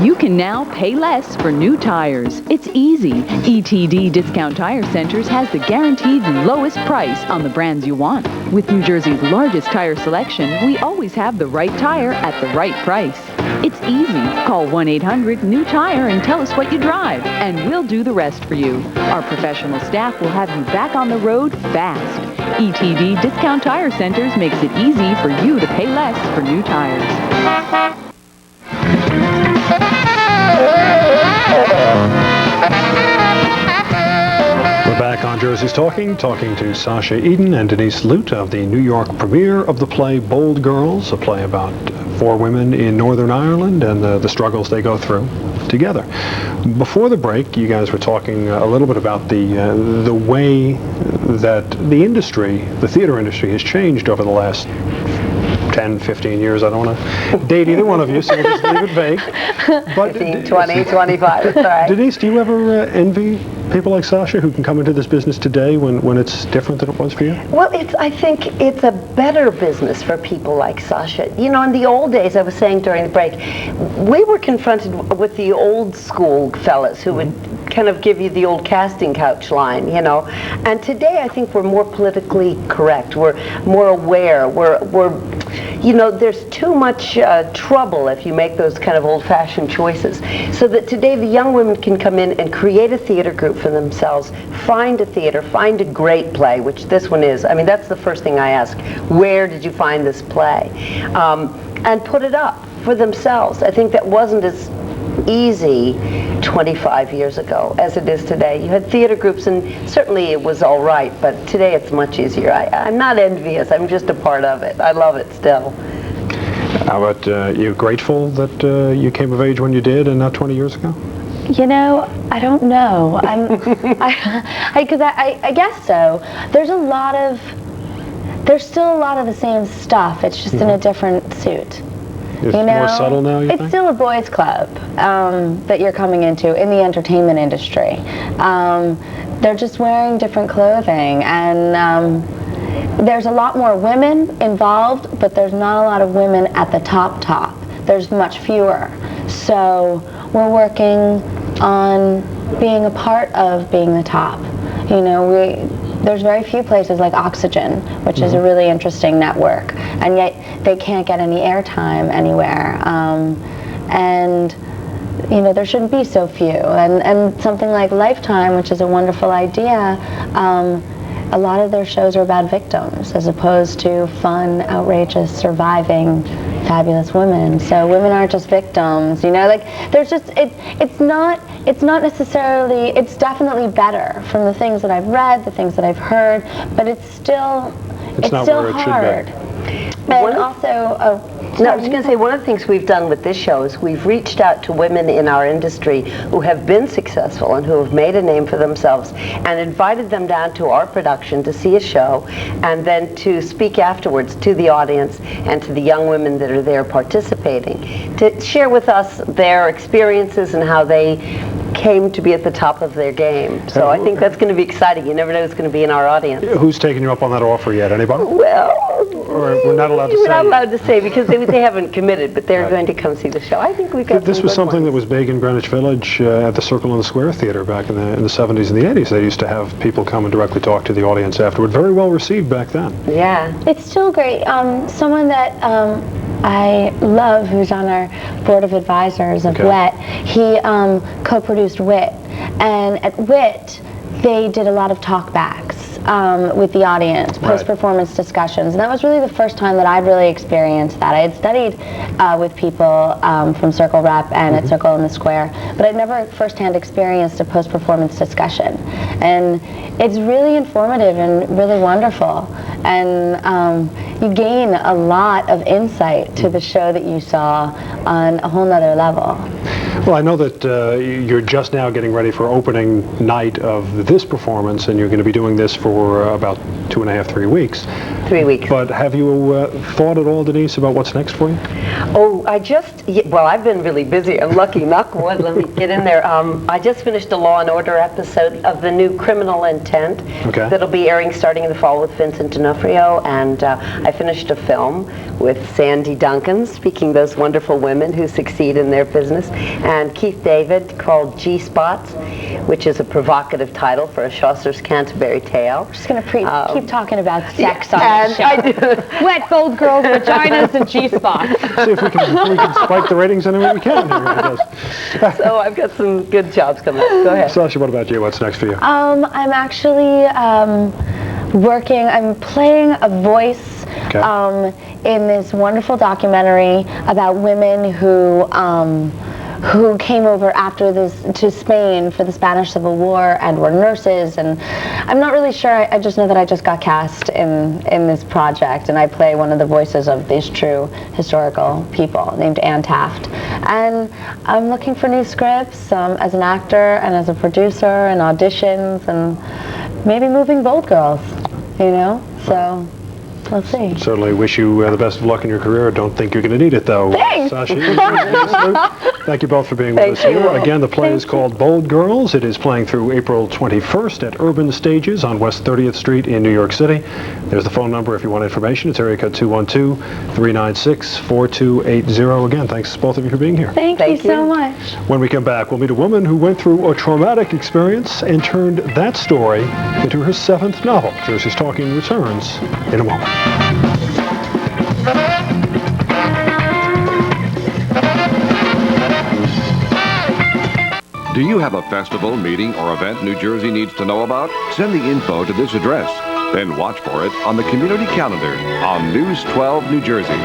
You can now pay less for new tires. It's easy. ETD Discount Tire Centers has the guaranteed lowest price on the brands you want. With New Jersey's largest tire selection, we always have the right tire at the right price. It's easy. Call 1-800-NEW-TIRE and tell us what you drive, and we'll do the rest for you. Our professional staff will have you back on the road fast. ETD Discount Tire Centers makes it easy for you to pay less for new tires. We're back on Jersey's talking to Sasha Eden and Denise Lute of the New York premiere of the play Bold Girls, a play about 4 women in Northern Ireland and the struggles they go through together. Before the break, you guys were talking a little bit about the way that the industry, the theater industry, has changed over the last 10, 15 years. I don't want to date either one of you, so we'll just leave it vague. But 15, 20, 25, it's all right. Denise, do you ever envy people like Sasha who can come into this business today when it's different than it was for you? Well, I think it's a better business for people like Sasha. You know, in the old days, I was saying during the break, we were confronted with the old school fellas who would kind of give you the old casting couch line, you know. And today, I think we're more politically correct. We're more aware. We're you know, there's too much trouble if you make those kind of old-fashioned choices. So that today the young women can come in and create a theater group for themselves, find a theater, find a great play, which this one is. I mean, that's the first thing I ask. Where did you find this play? And put it up for themselves. I think that wasn't as easy 25 years ago as it is today. You had theater groups, and certainly it was all right, but today it's much easier. I'm not envious. I'm just a part of it. I love it still. How about you grateful that you came of age when you did and not 20 years ago? You know, I don't know. I guess so. There's still a lot of the same stuff. It's just in a different suit. It's more subtle now, you think? It's still a boys' club that you're coming into in the entertainment industry. They're just wearing different clothing, and there's a lot more women involved, but there's not a lot of women at the top. There's much fewer. So we're working on being a part of being the top. You know, there's very few places like Oxygen, which is a really interesting network, and yet they can't get any airtime anywhere. And you know, there shouldn't be so few. And something like Lifetime, which is a wonderful idea, a lot of their shows are about victims as opposed to fun, outrageous, surviving, fabulous women. So women aren't just victims, you know, like there's just, it's not necessarily, it's definitely better from the things that I've read, the things that I've heard, but it's still hard. And also, no, I was going to say, one of the things we've done with this show is we've reached out to women in our industry who have been successful and who have made a name for themselves and invited them down to our production to see a show and then to speak afterwards to the audience and to the young women that are there participating to share with us their experiences and how they came to be at the top of their game. So I think that's going to be exciting. You never know who's going to be in our audience. Who's taken you up on that offer yet? Anybody? Well, or we're not allowed to say? We're not allowed to say because they haven't committed, but they're going to come see the show. I think we got. This was something that was big in Greenwich Village at the Circle in the Square Theater back in the 70s and the 80s. They used to have people come and directly talk to the audience afterward. Very well received back then. Yeah. It's still great. Someone that I love, who's on our board of advisors of WIT, he co-produced WIT. And at WIT, they did a lot of talkbacks with the audience, post-performance discussions. And that was really the first time that I'd really experienced that. I had studied with people from Circle Rep and at Circle in the Square, but I'd never firsthand experienced a post-performance discussion. And it's really informative and really wonderful. And you gain a lot of insight to the show that you saw on a whole nother level. Well, I know that you're just now getting ready for opening night of this performance, and you're going to be doing this for about 2.5, 3 weeks. 3 weeks. But have you thought at all, Denise, about what's next for you? Oh, well, I've been really busy. I'm lucky, knock wood, let me get in there. I just finished a Law and Order episode of the new Criminal Intent that'll be airing starting in the fall with Vincent D'Onofrio, and I finished a film with Sandy Duncan, speaking those wonderful women who succeed in their business, and Keith David called G-Spots, which is a provocative title for a Chaucer's Canterbury Tale. We're just going to keep talking about sex on and the show. I do. Wet, bold girls, vaginas, and G-spots. See if we can spike the ratings any way we can here, I guess. So I've got some good jobs coming up. Go ahead. Sasha, what about you? What's next for you? I'm actually I'm playing a voice in this wonderful documentary about women who came over after to Spain for the Spanish Civil War and were nurses, and I'm not really sure. I just know that I just got cast in this project, and I play one of the voices of these true historical people named Anne Taft. And I'm looking for new scripts as an actor and as a producer and auditions and maybe moving Bold Girls, you know? So let's see. Certainly wish you the best of luck in your career. Don't think you're going to need it, though. Thanks! Sasha Eden, thank you both for being with us here. Again, the play is called Bold Girls. It is playing through April 21st at Urban Stages on West 30th Street in New York City. There's the phone number if you want information. It's area code 212-396-4280. Again, thanks both of you for being here. Thank you so much. When we come back, we'll meet a woman who went through a traumatic experience and turned that story into her 7th novel. Jersey's Talking returns in a moment. Do you have a festival, meeting, or event New Jersey needs to know about? Send the info to this address. Then watch for it on the community calendar on News 12 New Jersey.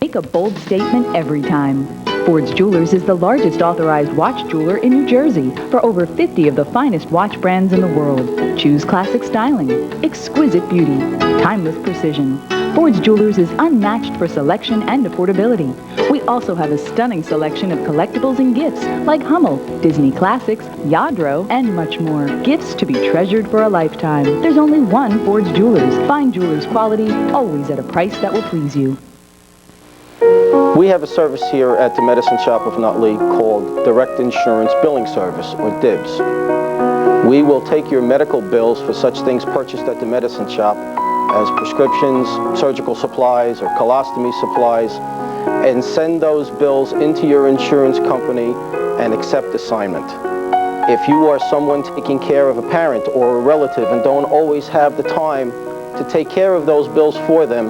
Make a bold statement every time. Ford's Jewelers is the largest authorized watch jeweler in New Jersey for over 50 of the finest watch brands in the world. Choose classic styling, exquisite beauty, timeless precision. Ford's Jewelers is unmatched for selection and affordability. We also have a stunning selection of collectibles and gifts like Hummel, Disney Classics, Yadro, and much more. Gifts to be treasured for a lifetime. There's only one Ford's Jewelers. Fine jewelers quality, always at a price that will please you. We have a service here at the Medicine Shop of Nutley called Direct Insurance Billing Service, or DIBS. We will take your medical bills for such things purchased at the Medicine Shop as prescriptions, surgical supplies, or colostomy supplies, and send those bills into your insurance company and accept assignment. If you are someone taking care of a parent or a relative and don't always have the time to take care of those bills for them,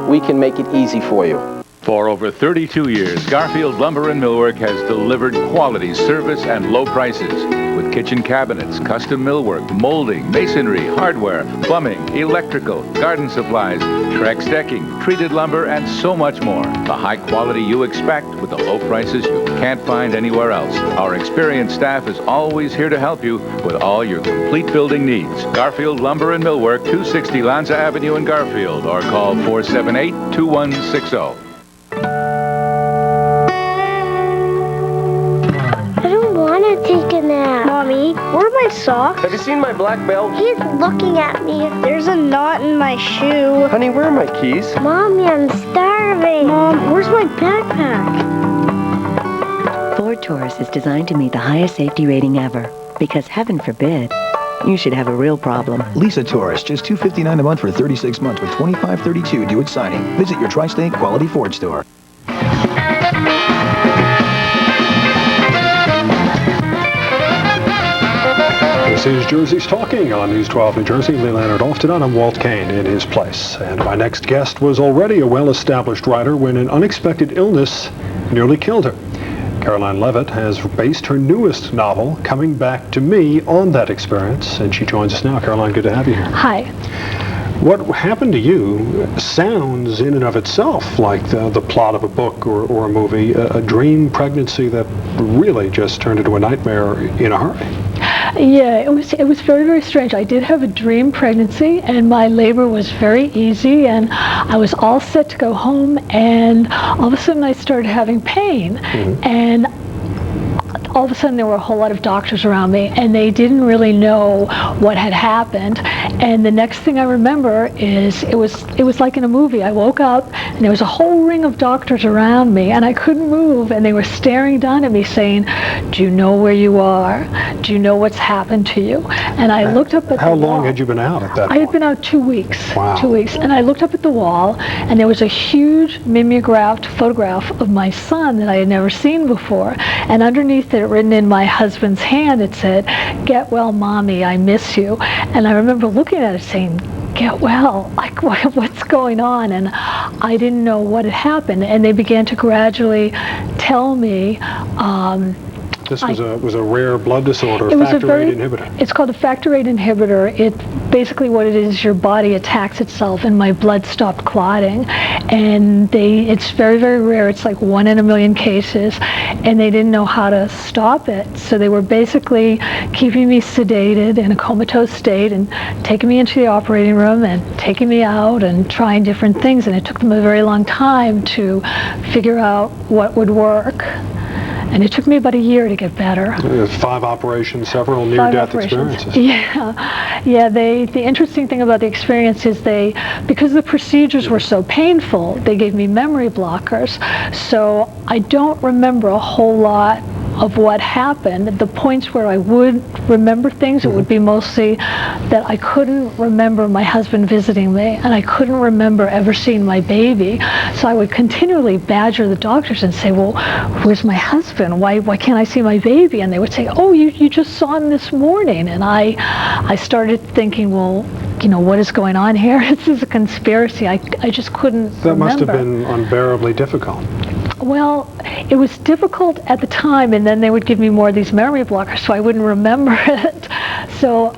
we can make it easy for you. For over 32 years, Garfield Lumber and Millwork has delivered quality service and low prices with kitchen cabinets, custom millwork, molding, masonry, hardware, plumbing, electrical, garden supplies, Trex decking, treated lumber, and so much more. The high quality you expect with the low prices you can't find anywhere else. Our experienced staff is always here to help you with all your complete building needs. Garfield Lumber and Millwork, 260 Lanza Avenue in Garfield, or call 478-2160. Take a nap. Mommy, where are my socks? Have you seen my black belt? He's looking at me. There's a knot in my shoe. Honey, where are my keys? Mommy, I'm starving. Mom, where's my backpack? Ford Taurus is designed to meet the highest safety rating ever. Because heaven forbid, you should have a real problem. Lisa Taurus, just $259 a month for 36 months with $25.32 due at signing. Visit your Tri-State Quality Ford store. This is Jersey's Talking on News 12 New Jersey. Lee Leonard off tonight. I'm Walt Kane in his place. And my next guest was already a well-established writer when an unexpected illness nearly killed her. Caroline Leavitt has based her newest novel, Coming Back to Me, on that experience, and she joins us now. Caroline, good to have you here. Hi. What happened to you sounds in and of itself like the plot of a book or a movie, a dream pregnancy that really just turned into a nightmare in a hurry. Yeah, it was very, very strange. I did have a dream pregnancy, and my labor was very easy, and I was all set to go home, and all of a sudden I started having pain, and all of a sudden there were a whole lot of doctors around me, and they didn't really know what had happened. And the next thing I remember is it was like in a movie. I woke up and there was a whole ring of doctors around me, and I couldn't move, and they were staring down at me saying, "Do you know where you are? Do you know what's happened to you?" And I looked up at How long had you been out at that point? I had been out 2 weeks. Wow. 2 weeks. And I looked up at the wall, and there was a huge mimeographed photograph of my son that I had never seen before. And underneath it, written in my husband's hand, it said, "Get well, Mommy, I miss you." And I remember looking at it saying, "Get well, like what's going on?" And I didn't know what had happened. And they began to gradually tell me, this was a rare blood disorder, factor VIII inhibitor. It's called a factor VIII inhibitor. It basically what it is, your body attacks itself, and my blood stopped clotting. And it's very, very rare. It's like 1 in a million cases, and they didn't know how to stop it. So they were basically keeping me sedated in a comatose state and taking me into the operating room and taking me out and trying different things. And it took them a very long time to figure out what would work. And it took me about a year to get better. 5 operations, several near-death experiences. Yeah. The interesting thing about the experience is because the procedures were so painful, they gave me memory blockers. So I don't remember a whole lot of what happened. The points where I would remember things, it would be mostly that I couldn't remember my husband visiting me, and I couldn't remember ever seeing my baby. So I would continually badger the doctors and say, "Well, where's my husband? Why can't I see my baby?" And they would say, "Oh, you just saw him this morning." And I started thinking, well, what is going on here? This is a conspiracy. I just couldn't remember. That must have been unbearably difficult. Well, it was difficult at the time, and then they would give me more of these memory blockers, so I wouldn't remember it. So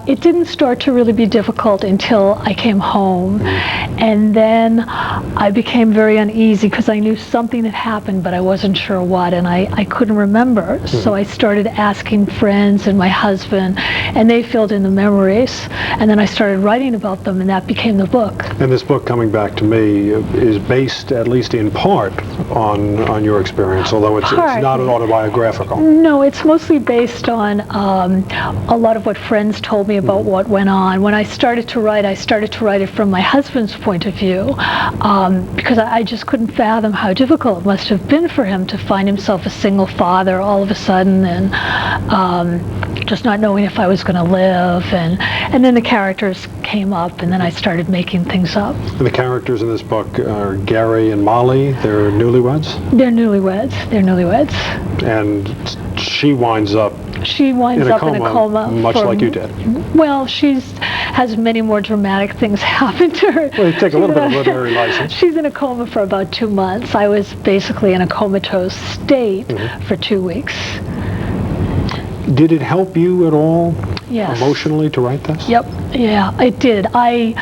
it didn't start to really be difficult until I came home. And then I became very uneasy because I knew something had happened, but I wasn't sure what, and I couldn't remember. So I started asking friends and my husband, and they filled in the memories. And then I started writing about them, and that became the book. And this book, Coming Back to Me, is based, at least in part, on your experience, although it's not an autobiographical. No, it's mostly based on a lot of what friends told me about what went on. When I started to write it from my husband's point of view, because I just couldn't fathom how difficult it must have been for him to find himself a single father all of a sudden, and just not knowing if I was going to live. And then the characters came up, and then I started making things up. And the characters in this book are Gary and Molly. They're newlyweds? They're newlyweds. And she winds up in a coma, much like you did. Well, she has many more dramatic things happen to her. Well, you take a little bit of literary license. She's in a coma for about 2 months. I was basically in a comatose state for 2 weeks. Did it help you at all emotionally to write this? Yep. Yeah, it did. I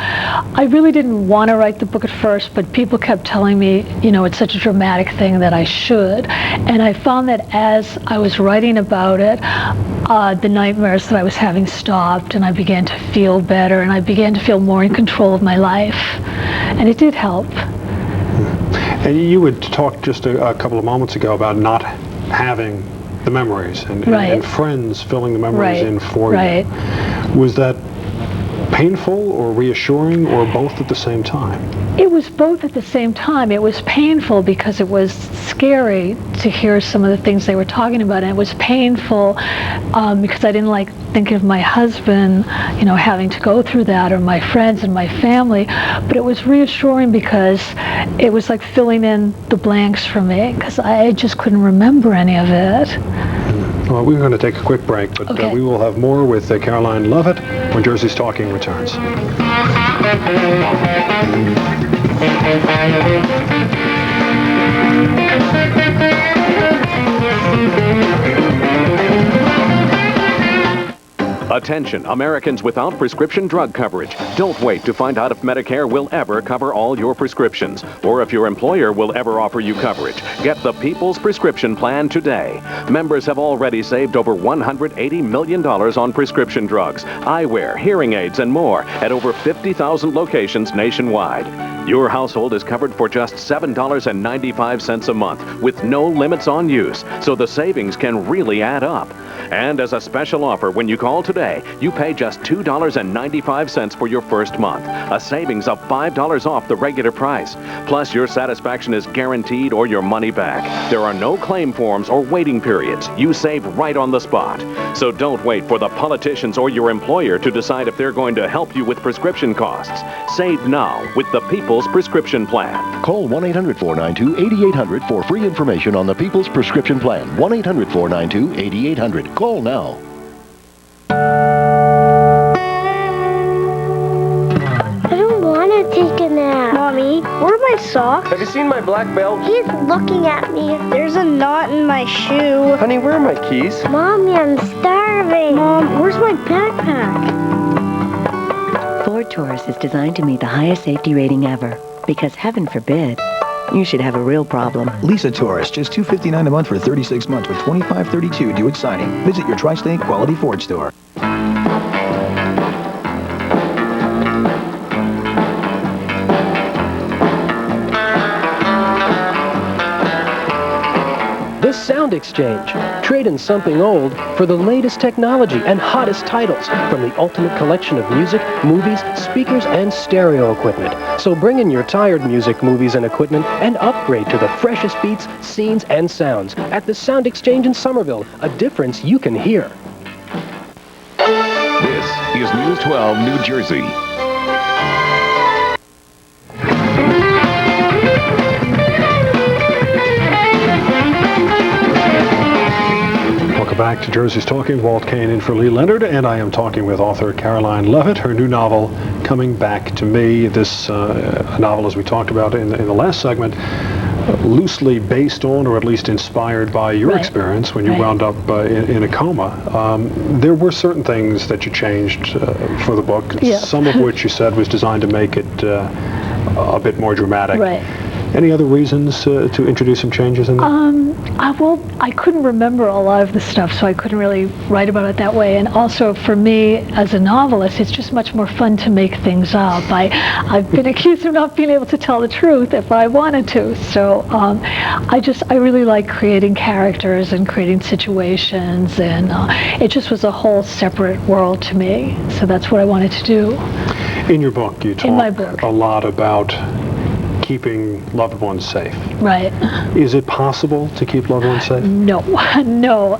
really didn't want to write the book at first, but people kept telling me, it's such a dramatic thing that I should. And I found that as I was writing about it, the nightmares that I was having stopped, and I began to feel better, and I began to feel more in control of my life. And it did help. And you had talked just a couple of moments ago about not having the memories and friends filling the memories in for you. Was that painful or reassuring, or both at the same time? It was both at the same time. It was painful because it was scary to hear some of the things they were talking about, and it was painful because I didn't like thinking of my husband, you know, having to go through that, or my friends and my family. But it was reassuring because it was like filling in the blanks for me, because I just couldn't remember any of it. Well, we're going to take a quick break, but we will have more with Caroline Leavitt when Jersey's Talking returns. Attention, Americans without prescription drug coverage. Don't wait to find out if Medicare will ever cover all your prescriptions, or if your employer will ever offer you coverage. Get the People's Prescription Plan today. Members have already saved over $180 million on prescription drugs, eyewear, hearing aids, and more at over 50,000 locations nationwide. Your household is covered for just $7.95 a month with no limits on use, so the savings can really add up. And as a special offer, when you call today, you pay just $2.95 for your first month, a savings of $5 off the regular price. Plus, your satisfaction is guaranteed or your money back. There are no claim forms or waiting periods. You save right on the spot. So don't wait for the politicians or your employer to decide if they're going to help you with prescription costs. Save now with the People's Prescription Plan. Call 1-800-492-8800 for free information on the People's Prescription Plan. 1-800-492-8800. Call now. I don't want to take a nap. Mommy, where are my socks? Have you seen my black belt? He's looking at me. There's a knot in my shoe. Honey, where are my keys? Mommy, I'm starving. Mom, where's my backpack? Ford Taurus is designed to meet the highest safety rating ever, because heaven forbid, you should have a real problem. Lease a Taurus, just $259 a month for 36 months with $25.32 due at signing. Visit your Tri-State Quality Ford store. This Sound Exchange. Trade in something old for the latest technology and hottest titles from the ultimate collection of music, movies, speakers, and stereo equipment. So bring in your tired music, movies, and equipment and upgrade to the freshest beats, scenes, and sounds at the Sound Exchange in Somerville, a difference you can hear. This is News 12 New Jersey. Welcome back to Jersey's Talking. Walt Kane in for Lee Leonard, and I am talking with author Caroline Leavitt. Her new novel, Coming Back to Me. This novel, as we talked about in the last segment, loosely based on, or at least inspired by your experience when you wound up in a coma. There were certain things that you changed for the book, some of which you said was designed to make it a bit more dramatic. Any other reasons to introduce some changes in there? Well, I couldn't remember a lot of the stuff, so I couldn't really write about it that way. And also, for me, as a novelist, it's just much more fun to make things up. I've been accused of not being able to tell the truth if I wanted to. So I really like creating characters and creating situations, and it just was a whole separate world to me. So that's what I wanted to do. In your book, you talk a lot about keeping loved ones safe. Right. Is it possible to keep loved ones safe? No, no.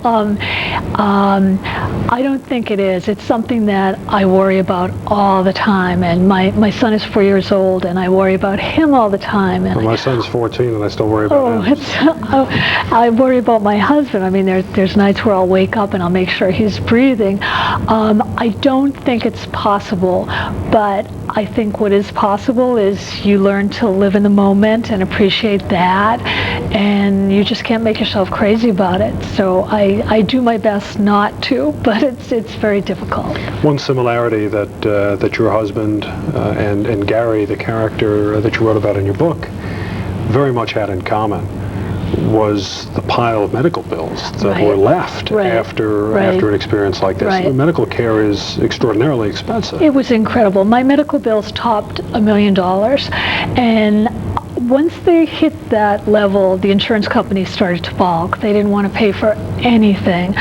I don't think it is. It's something that I worry about all the time. And my son is 4 years old, and I worry about him all the time. And well, my son's 14, and I still worry about him. I worry about my husband. I mean, there's nights where I'll wake up and I'll make sure he's breathing. I don't think it's possible, but I think what is possible is you learn to live in the moment and appreciate that, and you just can't make yourself crazy about it. So I do my best not to, but it's very difficult. One similarity that your husband and Gary, the character that you wrote about in your book, very much had in common was the pile of medical bills that were left after an experience like this. Medical care is extraordinarily expensive. It was incredible. My medical bills topped $1 million, and once they hit that level, the insurance companies started to balk. They didn't want to pay for anything.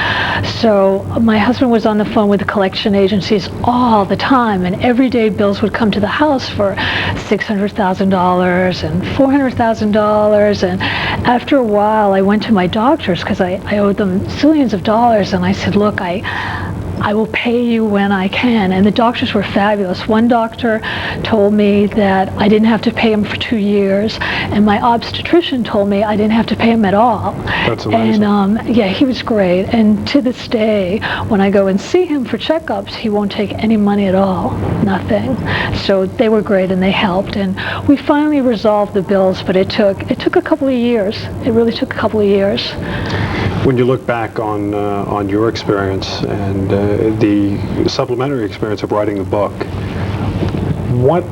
So my husband was on the phone with the collection agencies all the time, and every day bills would come to the house for $600,000 and $400,000. And after a while, I went to my doctors because I owed them zillions of dollars, and I said, look, I will pay you when I can. And the doctors were fabulous. One doctor told me that I didn't have to pay him for 2 years, and my obstetrician told me I didn't have to pay him at all. That's amazing. And yeah, he was great. And to this day, when I go and see him for checkups, he won't take any money at all, nothing. So they were great, and they helped. And we finally resolved the bills, but it took a couple of years. It really took a couple of years. When you look back on your experience and the supplementary experience of writing the book, what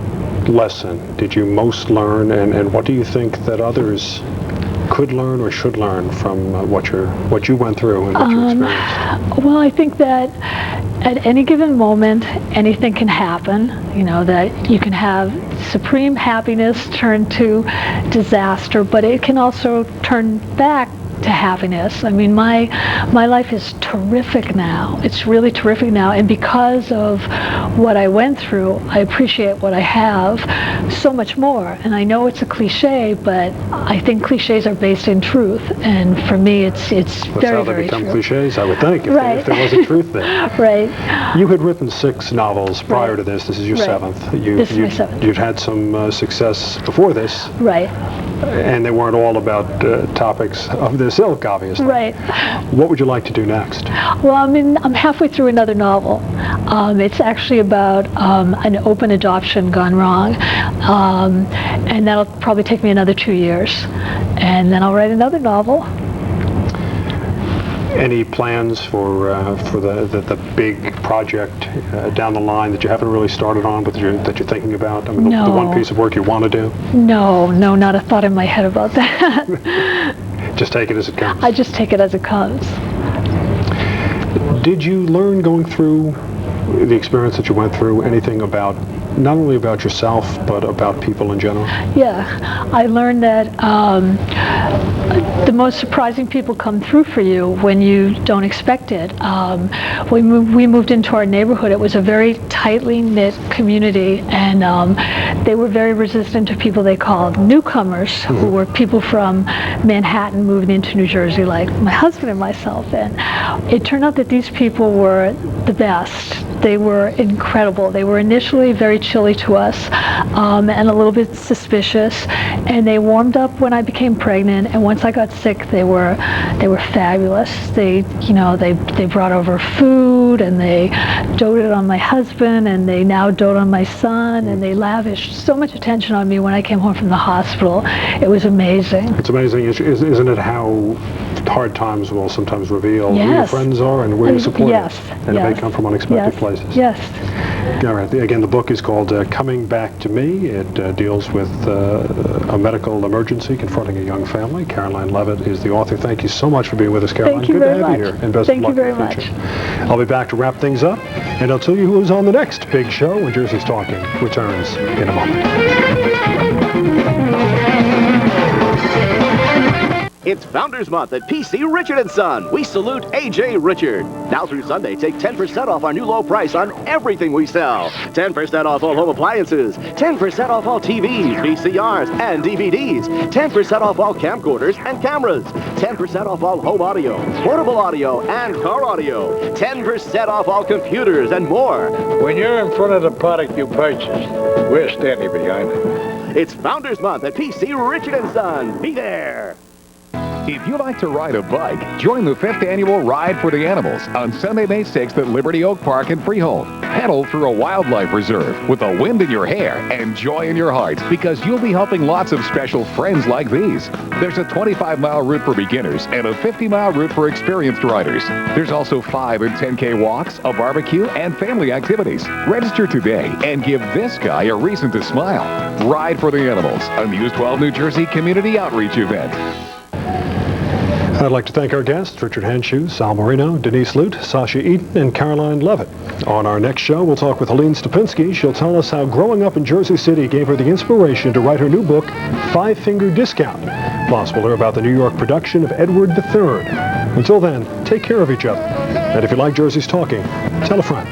lesson did you most learn, and what do you think that others could learn or should learn from what you went through and what you experienced? Well, I think that at any given moment, anything can happen. You know, that you can have supreme happiness turn to disaster, but it can also turn back to happiness. I mean, my life is terrific now. It's really terrific now, and because of what I went through, I appreciate what I have so much more. And I know it's a cliche, but I think cliches are based in truth, and for me, it's That's very, how they very become true. cliches, I would think, Right. if there wasn't truth there. Right. You had written 6 novels prior to this. This is your Right. 7th. This is my 7th. You'd had some success before this. Right. And they weren't all about topics of this ilk, obviously. Right. What would you like to do next? Well, I'm halfway through another novel. It's actually about an open adoption gone wrong, and that'll probably take me another 2 years, and then I'll write another novel. Any plans for the big project down the line that you haven't really started on, but that you're thinking about? I mean, No. the one piece of work you want to do? No, not a thought in my head about that. Just take it as it comes. I just take it as it comes. Did you learn going through the experience that you went through anything about, not only about yourself, but about people in general? Yeah, I learned that the most surprising people come through for you when you don't expect it. When we moved into our neighborhood, it was a very tightly knit community, and they were very resistant to people they called newcomers, who were people from Manhattan moving into New Jersey, like my husband and myself. And it turned out that these people were the best. They were incredible. They were initially very chilly to us, and a little bit suspicious, and they warmed up when I became pregnant, and once I got sick, they were fabulous. They brought over food, and they doted on my husband, and they now dote on my son, and they lavished so much attention on me when I came home from the hospital. It was amazing. It's amazing, isn't it, how hard times will sometimes reveal who your friends are and where your support is. And it may come from unexpected places. Yes. All right. Again, the book is called Coming Back to Me. It deals with a medical emergency confronting a young family. Caroline Leavitt is the author. Thank you so much for being with us, Caroline. Thank you Good very to have much. you here. And best Thank of luck you very in the future. I'll be back to wrap things up, and I'll tell you who's on the next big show when Jersey's Talking returns in a moment. It's Founders Month at PC Richard & Son. We salute A.J. Richard. Now through Sunday, take 10% off our new low price on everything we sell. 10% off all home appliances. 10% off all TVs, VCRs, and DVDs. 10% off all camcorders and cameras. 10% off all home audio, portable audio, and car audio. 10% off all computers and more. When you're in front of the product you purchased, we're standing behind it. It's Founders Month at PC Richard & Son. Be there. If you like to ride a bike, join the 5th annual Ride for the Animals on Sunday, May 6th at Liberty Oak Park in Freehold. Pedal through a wildlife reserve with the wind in your hair and joy in your heart, because you'll be helping lots of special friends like these. There's a 25-mile route for beginners and a 50-mile route for experienced riders. There's also 5 and 10K walks, a barbecue, and family activities. Register today and give this guy a reason to smile. Ride for the Animals, a News 12 New Jersey community outreach event. I'd like to thank our guests, Richard Handschuch, Sal Marino, Denise Lute, Sasha Eden, and Caroline Leavitt. On our next show, we'll talk with Helene Stupinski. She'll tell us how growing up in Jersey City gave her the inspiration to write her new book, Five Finger Discount. Plus, we'll learn about the New York production of Edward III. Until then, take care of each other. And if you like Jersey's Talking, tell a friend.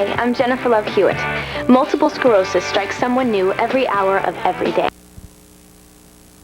Hi, I'm Jennifer Love Hewitt. Multiple sclerosis strikes someone new every hour of every day.